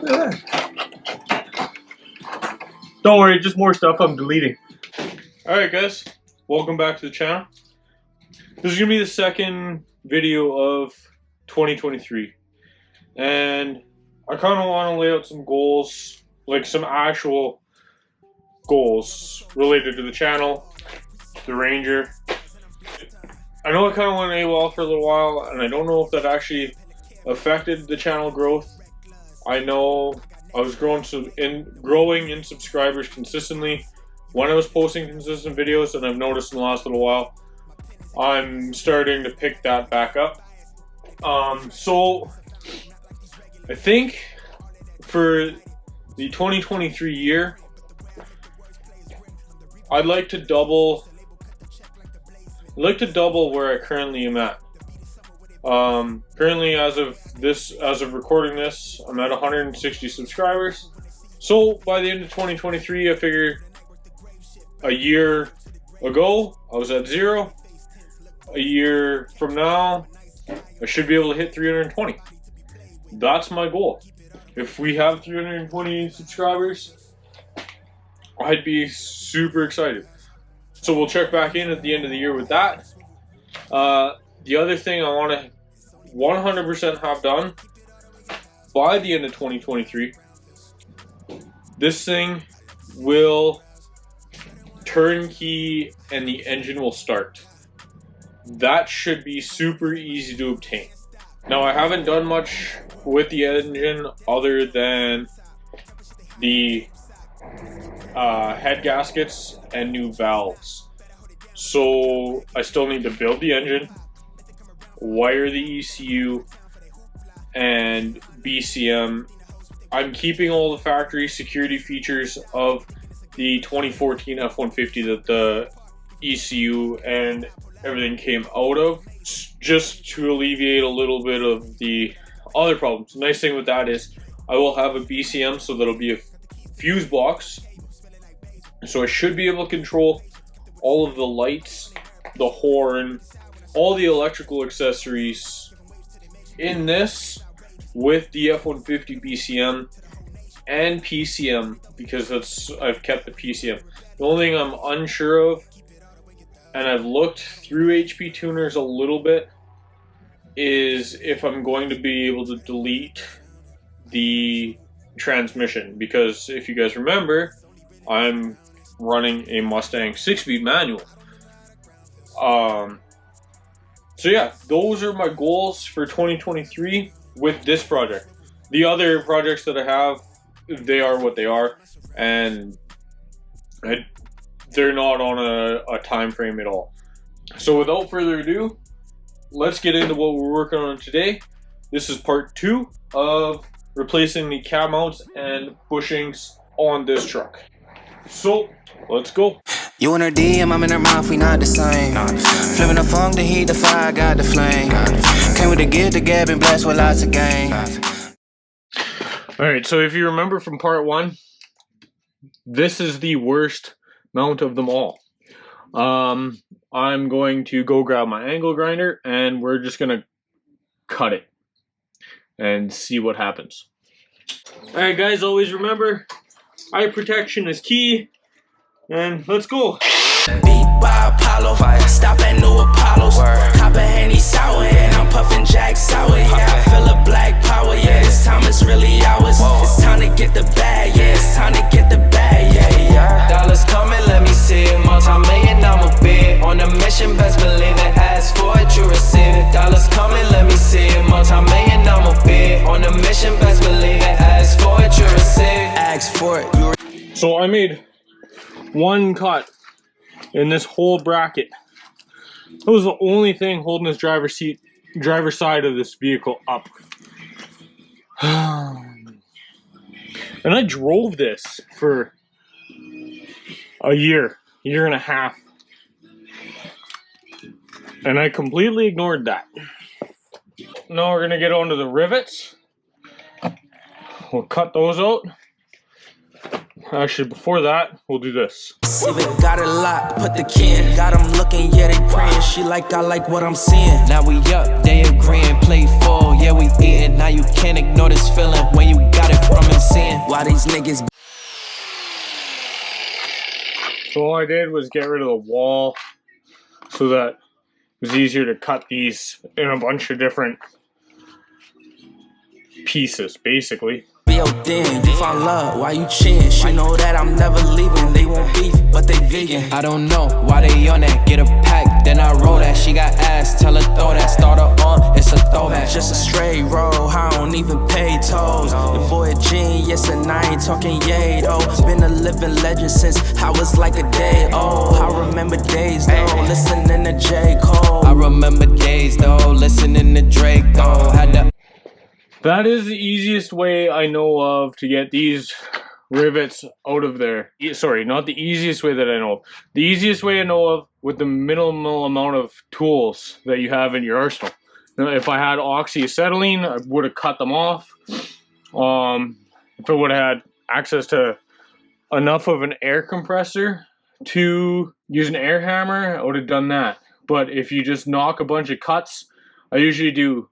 Don't worry, just more stuff I'm deleting. Alright guys, welcome back to the channel. This is going to be the second video of 2023. And I kind of want to lay out some goals, like some actual goals related to the channel, the Ranger. I know I kind of went AWOL for a little while, and I don't know if that actually affected the channel growth. I know I was growing in subscribers consistently when I was posting consistent videos, and I've noticed in the last little while I'm starting to pick that back up. So I think for the 2023 year, I'd like to double where I currently am at. Currently, as of recording this, I'm at 160 subscribers. So by the end of 2023, I figure a year ago I was at 0. A year from now, I should be able to hit 320. That's my goal. If we have 320 subscribers, I'd be super excited. So we'll check back in at the end of the year with that. The other thing I want to 100% have done by the end of 2023, this thing will turnkey and the engine will start. That should be super easy to obtain. Now, I haven't done much with the engine other than the head gaskets and new valves. So I still need to build the engine, wire the ECU, and BCM. I'm keeping all the factory security features of the 2014 F-150 that the ECU and everything came out of, just to alleviate a little bit of the other problems. The nice thing with that is I will have a BCM, so that'll be a fuse box. So I should be able to control all of the lights, the horn, all the electrical accessories in this with the F-150 BCM and PCM, because I've kept the PCM. The only thing I'm unsure of, and I've looked through HP tuners a little bit, is if I'm going to be able to delete the transmission, because if you guys remember, I'm running a Mustang 6-speed manual. So yeah, those are my goals for 2023 with this project. The other projects that I have, they are what they are, and they're not on a time frame at all. So without further ado, let's get into what we're working on today. This is part 2 of replacing the cab mounts and bushings on this truck. So let's go. You in her DM, I'm in her mouth, we not the same. Flipping the funk, the heat, the fire, got the flame. Came with the gift, the gab, and blessed with lots of game. Alright, so if you remember from part 1, this is the worst mount of them all. I'm going to go grab my angle grinder and we're just gonna cut it and see what happens. Alright guys, always remember, eye protection is key, and let's go. Beat by Apollo, stop at New Apollo's. Cop a Henny sour, and I'm puffing Jack Sour. Yeah, I feel a black power, yeah, this time it's really ours. It's time to get the bag, yeah, it's time to get the bag, yeah, yeah. Dollars coming, let me see it, multi-million, I'm a bid. On a mission, best believe it, ask for it, you receive it. Dollars coming, let me see it, multi-million, I'm a bid. On a mission, best believe it, ask for it, you receive it. Ask for it, you. So I made one cut in this whole bracket. That was the only thing holding this driver's side of this vehicle up. And I drove this for a year and a half. And I completely ignored that. Now we're gonna get onto the rivets. We'll cut those out. Actually, before that, we'll do this. Civic got a lot, put the key in. Got them looking, yeah, they praying. She like, I like what I'm seeing. Now we up, they agreeing. Play full, yeah, we eating. Now you can't ignore this feeling when you got it from inside. Why these niggas? So all I did was get rid of the wall so that it was easier to cut these in a bunch of different pieces, basically. Den, you find love, why you chin? She know that I'm never leaving. They want beef, but they vegan. I don't know why they on that. Get a pack, then I roll that. She got ass, tell her throw that. Start her on, it's a throwback. Just a straight roll, I don't even pay tolls. Your boy a genius and I ain't talking yay though. Been a living legend since I was like a day old. I remember days though, listening to J. Cole. I remember days though, listening to Drake though. Had to. That is the easiest way I know of to get these rivets out of there. Sorry, not the easiest way that I know of. The easiest way I know of with the minimal amount of tools that you have in your arsenal. Now, if I had oxyacetylene, I would have cut them off. If I would have had access to enough of an air compressor to use an air hammer, I would have done that. But if you just knock a bunch of cuts, I usually do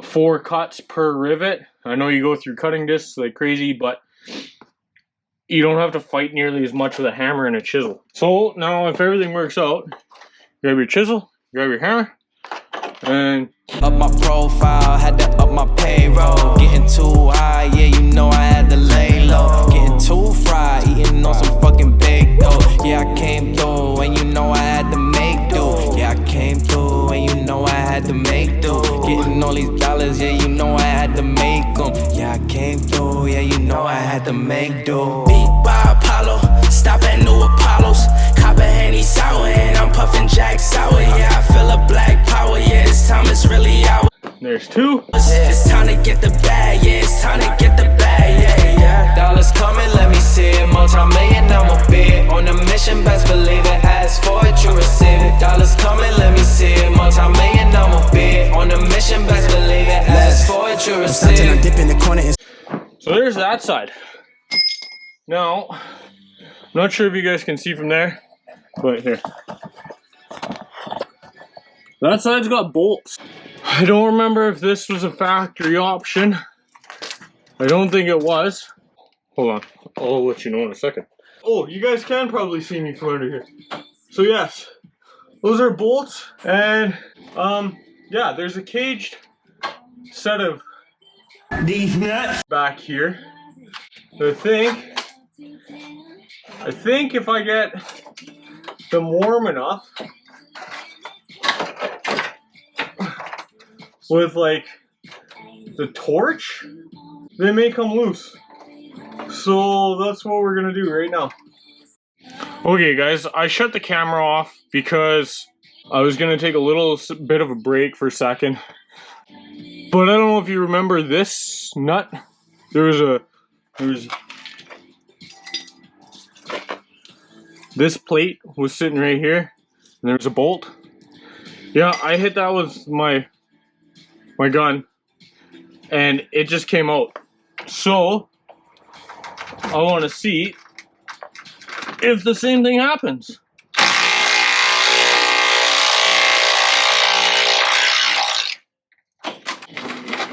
4 cuts per rivet. I know you go through cutting discs like crazy, but you don't have to fight nearly as much with a hammer and a chisel. So now if everything works out, grab your chisel, grab your hammer, and up my profile, had to up my payroll. Getting too high, yeah, you know I had to lay low. Getting too fried, eating on some fucking baked dough. Yeah, I came through, and you know I had to make do. Yeah, I came through, and you know I had to make do. Getting all these dollars, yeah, you know I had to make them. Yeah, I came through, yeah, you know I had to make do. Beat by Apollo, stop at New Apollos. Cop a Henny sour, and I'm puffing Jack Sour. Yeah, I feel a black power, yeah, this time it's really ours. There's 2. It's time to get the bag, yeah, it's time to get the bag, yeah, yeah. Dollars coming, let me see it. Multi-million, I'm a bit on a mission, best believe it. Ask for it, you receive it. Dollars coming, let me see it. Multi-million, I'm a bit on a mission, best believe it. Ask for it, you receive it. So there's that side. Now, I'm not sure if you guys can see from there, but here. That side's got bolts. I don't remember if this was a factory option. I don't think it was. Hold on, I'll let you know in a second. Oh, you guys can probably see me from under here. So yes, those are bolts, and yeah, there's a caged set of these nuts back here. I think if I get them warm enough with like the torch, they may come loose. So that's what we're gonna do right now. Okay guys, I shut the camera off because I was gonna take a little bit of a break for a second. But I don't know if you remember this nut. This plate was sitting right here, and there's a bolt. Yeah, I hit that with my gun, and it just came out. So I want to see if the same thing happens.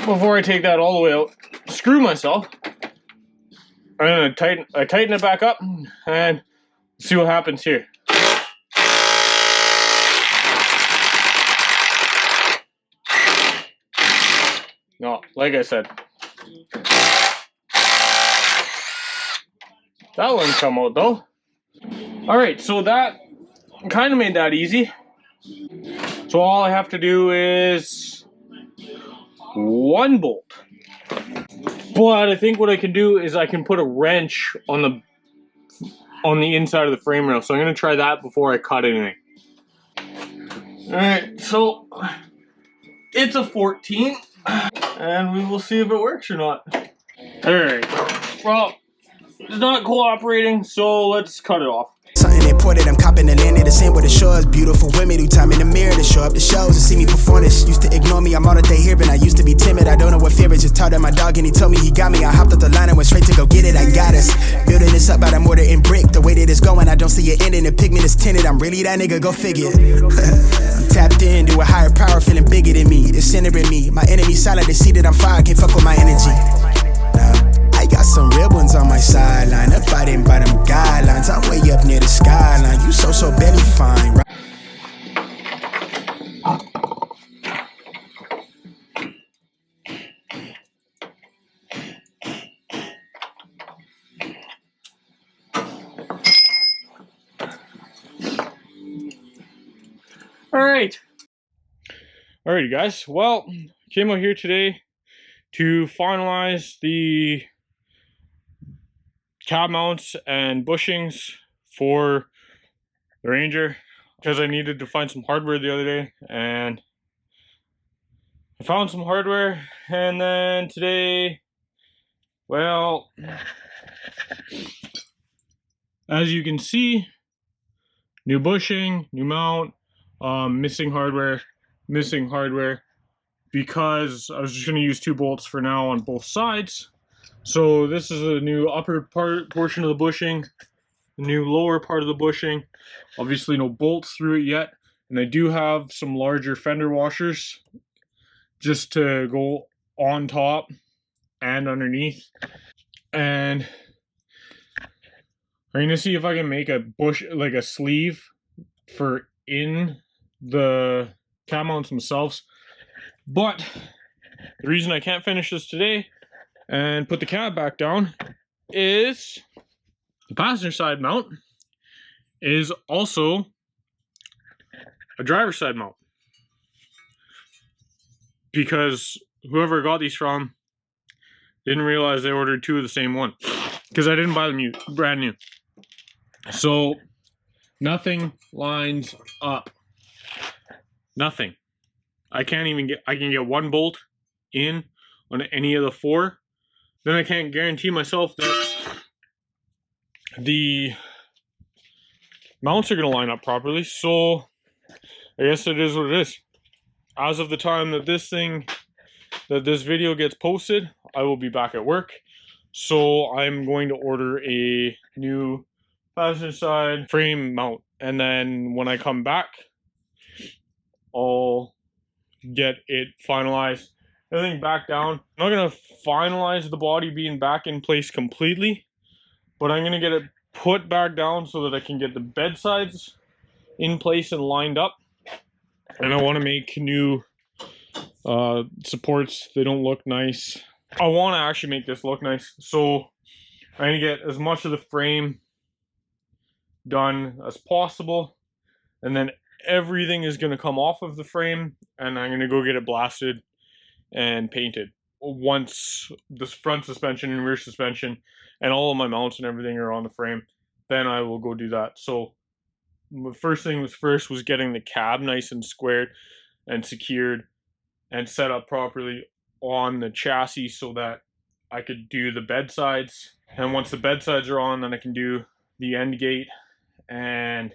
Before I take that all the way out, screw myself. I'm gonna tighten it back up and see what happens here. No, like I said, that wouldn't come out though. Alright, so that kind of made that easy. So all I have to do is 1 bolt. But I think what I can do is I can put a wrench on the inside of the frame rail. So I'm going to try that before I cut anything. Alright, so it's a 14. And we will see if it works or not. Alright, well, it's not cooperating, so let's cut it off. Something imported, I'm copping the land, the same with the shores. Beautiful women who time in the mirror to show up the shows and see me perform this. Used to ignore me, I'm all that they hear, but I used to be timid. I don't know what fear is, just taught at my dog and he told me he got me. I hopped up the line and went straight to go get it, I got us. Building this up out of mortar and brick. The way that it's going, I don't see it ending. The pigment is tinted, I'm really that nigga, go figure. I'm tapped into a higher power, feeling bigger than me. It's centering me, my enemy silent, they see that I'm fire, can't fuck with my energy. I got some real ones on my Alright. Alrighty guys, well, came out here today to finalize the cab mounts and bushings for the Ranger, because I needed to find some hardware the other day, and I found some hardware. And then today, well, as you can see, new bushing, new mount, missing hardware, because I was just going to use 2 bolts for now on both sides. So this is a new upper portion of the bushing, the new lower part of the bushing. Obviously no bolts through it yet, and I do have some larger fender washers just to go on top and underneath. And I'm gonna see if I can make a bush, like a sleeve for in the cab mounts themselves. But the reason I can't finish this today and put the cab back down is the passenger side mount is also a driver's side mount, because whoever got these from didn't realize they ordered 2 of the same one, because I didn't buy them brand new. So nothing lines up. Nothing. I can't even get, I can get 1 bolt in on any of the 4. Then I can't guarantee myself that the mounts are going to line up properly. So I guess it is what it is. As of the time that this video gets posted, I will be back at work. So I'm going to order a new passenger side frame mount. And then when I come back, I'll get it finalized, everything back down. I'm not going to finalize the body being back in place completely, but I'm going to get it put back down so that I can get the bed sides in place and lined up. And I want to make new supports. They don't look nice. I want to actually make this look nice, so I'm going to get as much of the frame done as possible, and then everything is going to come off of the frame, and I'm going to go get it blasted and painted. Once the front suspension and rear suspension and all of my mounts and everything are on the frame, then I will go do that. So the first thing was getting the cab nice and squared and secured and set up properly on the chassis so that I could do the bed sides. And once the bed sides are on, then I can do the end gate, and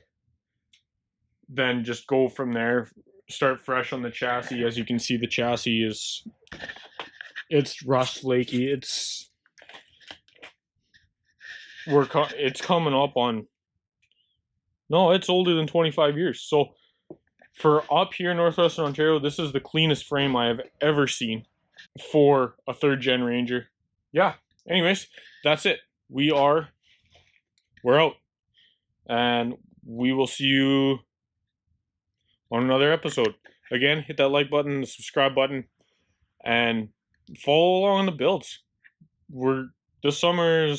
then just go from there, start fresh on the chassis. As you can see, the chassis it's rust flaky. It's coming up on, no, it's older than 25 years. So for up here in Northwestern Ontario, this is the cleanest frame I have ever seen for a 3rd gen Ranger. Yeah, anyways, that's it. We're out, and we will see you on another episode. Again, hit that like button, the subscribe button, and follow along on the builds. This summer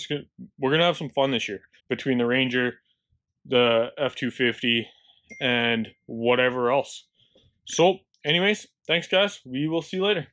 we're gonna have some fun this year between the Ranger, the F250, and whatever else. So anyways, thanks guys, we will see you later.